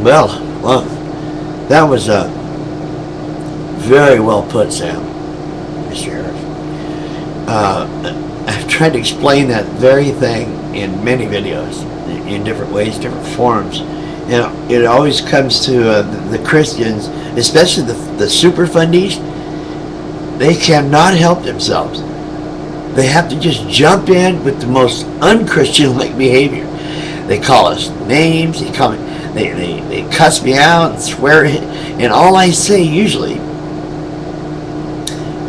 Well, that was very well put, Sam, Mr. Harris. I've tried to explain that very thing in many videos, in different ways, different forms. And it always comes to the Christians, especially the super fundies. They cannot help themselves. They have to just jump in with the most unchristian-like behavior. They call us names. They cuss me out and swear. And all I say usually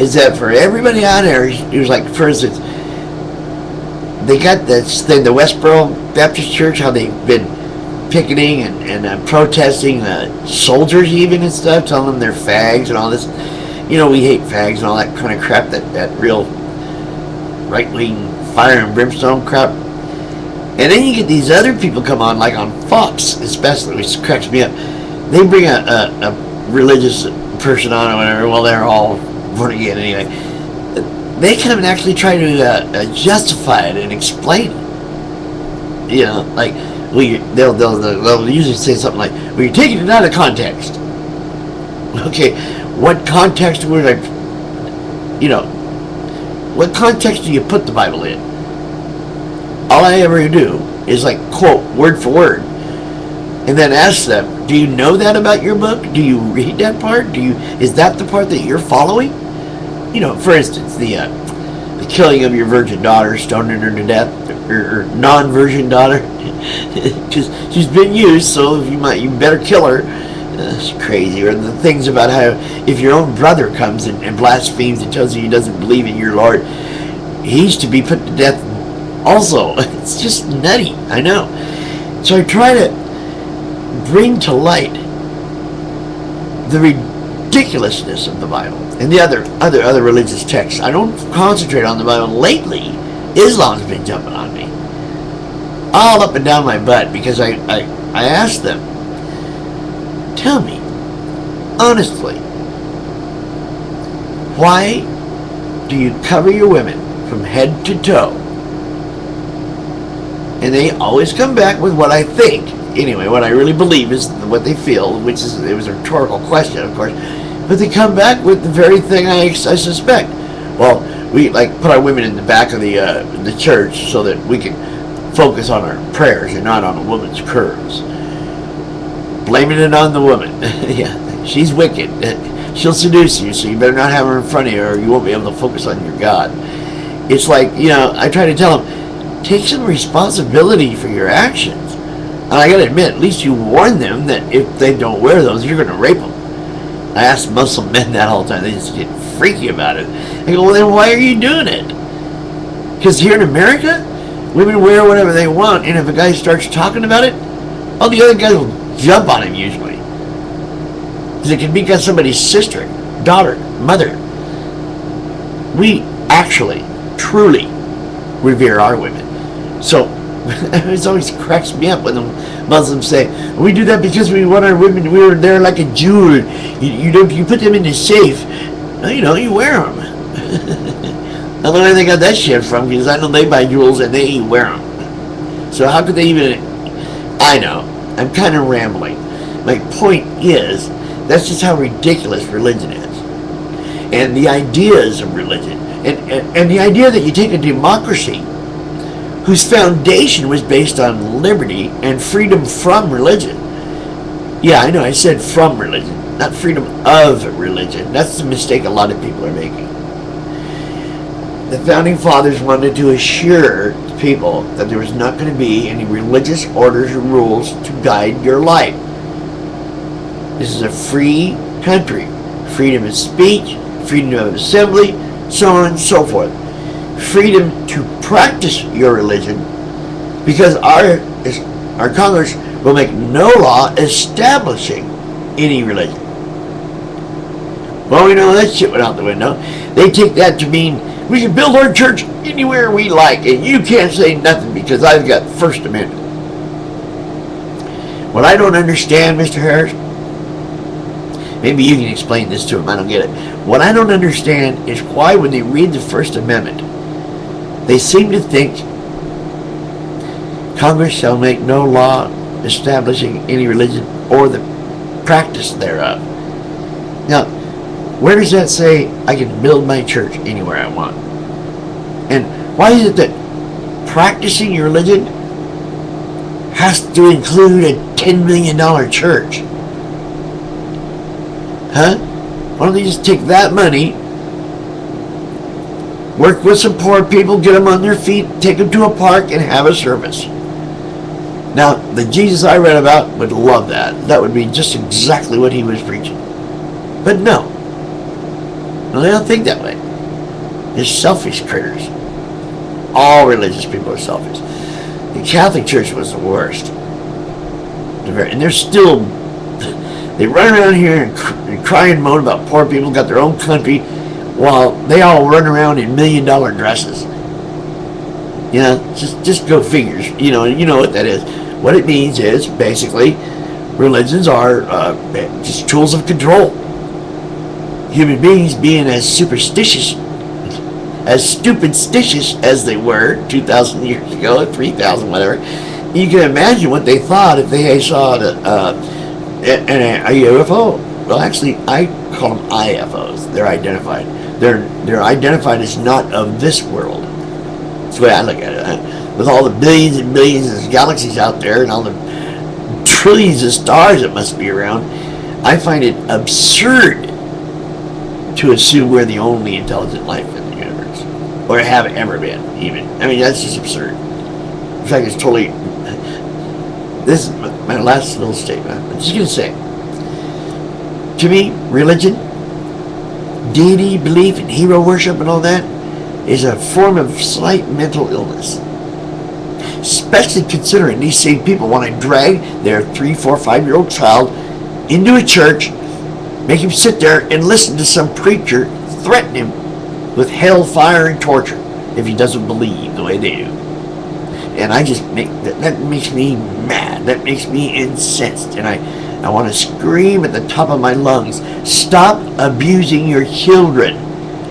is that for everybody out there, it was like, for instance, they got this thing, the Westboro Baptist Church, how they've been picketing and protesting soldiers even and stuff, telling them they're fags and all this. You know, we hate fags and all that kind of crap, that real right-wing fire and brimstone crap. And then you get these other people come on, like on Fox especially, which cracks me up. They bring a religious person on or whatever. Well, they're all born again anyway. They come and actually try to justify it and explain it. You know, like, they'll usually say something like, well, you're taking it out of context. Okay, what context would what context do you put the Bible in? All I ever do is like quote word for word, and then ask them, do you know that about your book? Do you read that part? Is that the part that you're following? You know, for instance, the killing of your virgin daughter, stoning her to death, or non-virgin daughter, because she's been used, so you better kill her. It's crazy. Or the things about how if your own brother comes and blasphemes and tells you he doesn't believe in your Lord, he's to be put to death also. It's just nutty, I know. So I try to bring to light the ridiculousness of the Bible and the other religious texts. I don't concentrate on the Bible. Lately, Islam's been jumping on me all up and down my butt because I asked them, tell me, honestly, why do you cover your women from head to toe? And they always come back with what I think, anyway, what I really believe is what they feel, which is, it was a rhetorical question, of course, but they come back with the very thing I suspect. Well, we like put our women in the back of the church so that we can focus on our prayers and not on a woman's curves. Blaming it on the woman. Yeah, she's wicked. She'll seduce you, so you better not have her in front of you or you won't be able to focus on your God. It's like, you know, I try to tell them, take some responsibility for your actions. And I gotta admit, at least you warn them that if they don't wear those, you're gonna rape them. I ask Muslim men that all the time. They just get freaky about it. I go, well, then why are you doing it? Because here in America, women wear whatever they want, and if a guy starts talking about it, all the other guys will jump on him usually. Because it can be somebody's sister, daughter, mother. We actually, truly revere our women. So it always cracks me up when the Muslims say, we do that because we want our women, we were there like a jewel. You put them in the safe. No, you don't, you wear them. I don't know where they got that shit from, because I know they buy jewels and they wear them. So how could they even, I know, I'm kind of rambling. My point is, that's just how ridiculous religion is. And the ideas of religion. And the idea that you take a democracy whose foundation was based on liberty and freedom from religion. Yeah, I know, I said from religion, not freedom of religion. That's the mistake a lot of people are making. The Founding Fathers wanted to assure people that there was not going to be any religious orders or rules to guide your life. This is a free country. Freedom of speech, freedom of assembly, so on and so forth. Freedom to practice your religion, because our Congress will make no law establishing any religion. Well, we know that shit went out the window. They take that to mean we can build our church anywhere we like, and you can't say nothing because I've got First Amendment. What I don't understand, Mr. Harris, maybe you can explain this to him, I don't get it. What I don't understand is why when they read the First Amendment, they seem to think Congress shall make no law establishing any religion or the practice thereof. Now, where does that say I can build my church anywhere I want? And why is it that practicing your religion has to include a $10 million church? Huh? Why don't they just take that money, work with some poor people, get them on their feet, take them to a park, and have a service? Now, the Jesus I read about would love that. That would be just exactly what he was preaching. But no. No, they don't think that way. They're selfish critters. All religious people are selfish. The Catholic Church was the worst. And they're still... They run around here and cry and moan about poor people got their own country while they all run around in $1 million dresses. You know, just go figures. You know what that is. What it means is, basically, religions are just tools of control. Human beings being as superstitious, as stupid-stitious as they were 2,000 years ago, 3,000, whatever. You can imagine what they thought if they saw a UFO. Well, actually, I call them IFOs. They're identified. They're identified as not of this world. That's the way I look at it. With all the billions and billions of galaxies out there and all the trillions of stars that must be around, I find it absurd to assume we're the only intelligent life in the universe, or have ever been, even. I mean, that's just absurd. In fact, it's totally... This is my last little statement. I'm just going to say, to me, religion, deity, belief, and hero worship and all that is a form of slight mental illness. Especially considering these same people want to drag their 3, 4, 5-year-old child into a church, make him sit there and listen to some preacher threaten him with hellfire and torture if he doesn't believe the way they do. And I just that makes me mad. That makes me incensed. And I want to scream at the top of my lungs, stop abusing your children.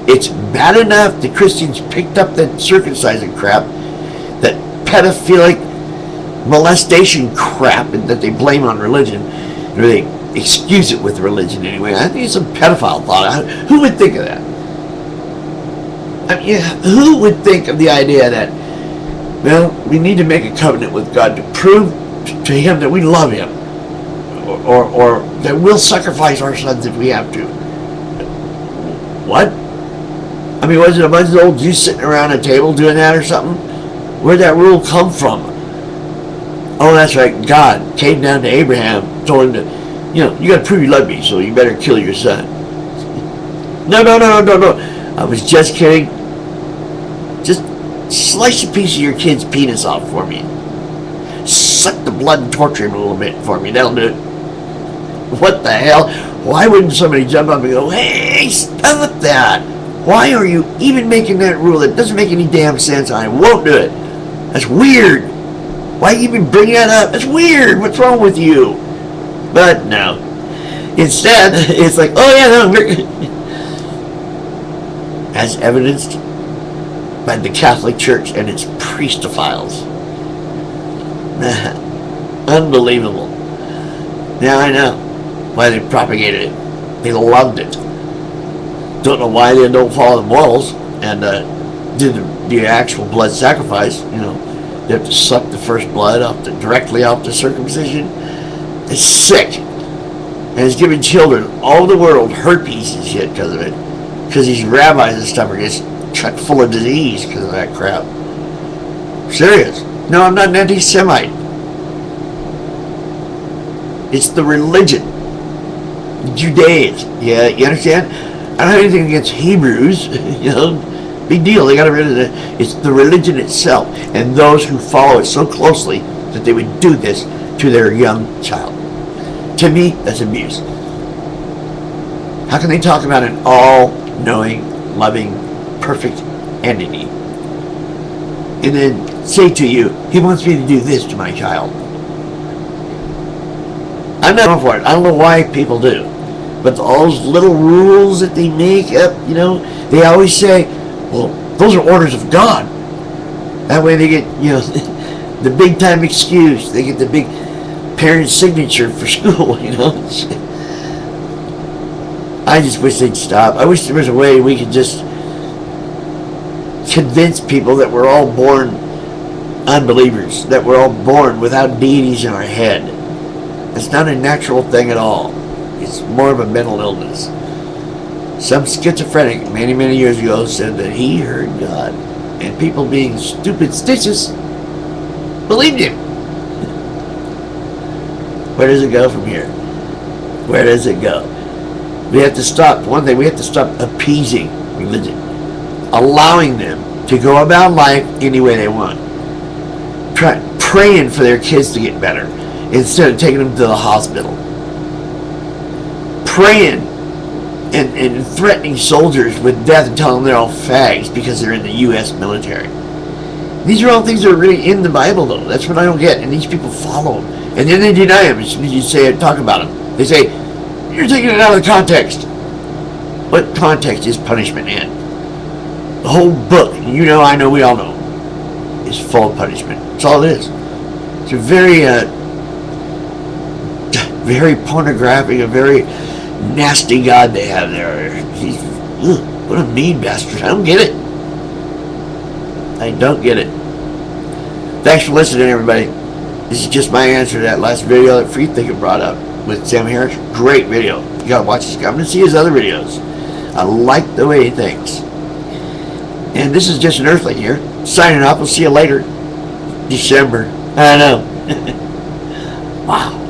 It's bad enough the Christians picked up that circumcising crap, that pedophilic molestation crap that they blame on religion, or they excuse it with religion anyway. I think it's some pedophile thought. Who would think of that? I mean, who would think of the idea that, well, we need to make a covenant with God to prove to him that we love him, or that we'll sacrifice our sons if we have to? What? I mean, was it a bunch of old Jews sitting around a table doing that or something? Where'd that rule come from? Oh, that's right. God came down to Abraham, told him to, you got to prove you love me, so you better kill your son. No. I was just kidding. Just slice a piece of your kid's penis off for me. Suck the blood and torture him a little bit for me. That'll do it. What the hell? Why wouldn't somebody jump up and go, hey, stop that? Why are you even making that rule? It doesn't make any damn sense. I won't do it. That's weird. Why even bring that up? That's weird. What's wrong with you? But no. Instead, it's like, oh yeah, no. As evidenced by the Catholic Church and its priestophiles. Unbelievable. Now I know why they propagated it. They loved it. Don't know why they don't follow the morals and do the actual blood sacrifice. They have to suck the first blood directly off the circumcision. It's sick. And it's giving children all over the world herpes and shit because of it. Because these rabbis and stuff are just chock full of disease because of that crap. Serious. No, I'm not an anti-Semite. It's the religion. Judaism. Yeah, you understand? I don't have anything against Hebrews. Big deal. They got rid of it. It's the religion itself and those who follow it so closely that they would do this to their young child. To me, that's abuse. How can they talk about an all-knowing, loving, perfect entity and then say to you, he wants me to do this to my child? I'm not going for it. I don't know why people do. But all those little rules that they make up, they always say, well, those are orders of God. That way they get, the big time excuse. They get the big, parent's signature for school, you know. I just wish they'd stop. I wish there was a way we could just convince people that we're all born unbelievers, that we're all born without deities in our head. It's not a natural thing at all. It's more of a mental illness. Some schizophrenic many, many years ago said that he heard God, and people being stupid stitches believed him. Where does it go from here? Where does it go? We have to stop. One thing, we have to stop appeasing religion, allowing them to go about life any way they want, praying for their kids to get better instead of taking them to the hospital, praying and threatening soldiers with death and telling them they're all fags because they're in the U.S. military. These are all things that are really in the Bible, though. That's what I don't get. And these people follow them. And then they deny them as soon as you say it, talk about them. They say, you're taking it out of the context. What context is punishment in? The whole book, you know, I know, we all know, is full of punishment. That's all it is. It's a very, very pornographic, a very nasty God they have there. What a mean bastard. I don't get it. I don't get it. Thanks for listening, everybody. This is just my answer to that last video that Free Thinker brought up with Sam Harris. Great video. You gotta watch this guy. I'm gonna see his other videos. I like the way he thinks. And this is just an Earthling here, signing off. We'll see you later. December. I know. Wow.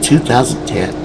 2010.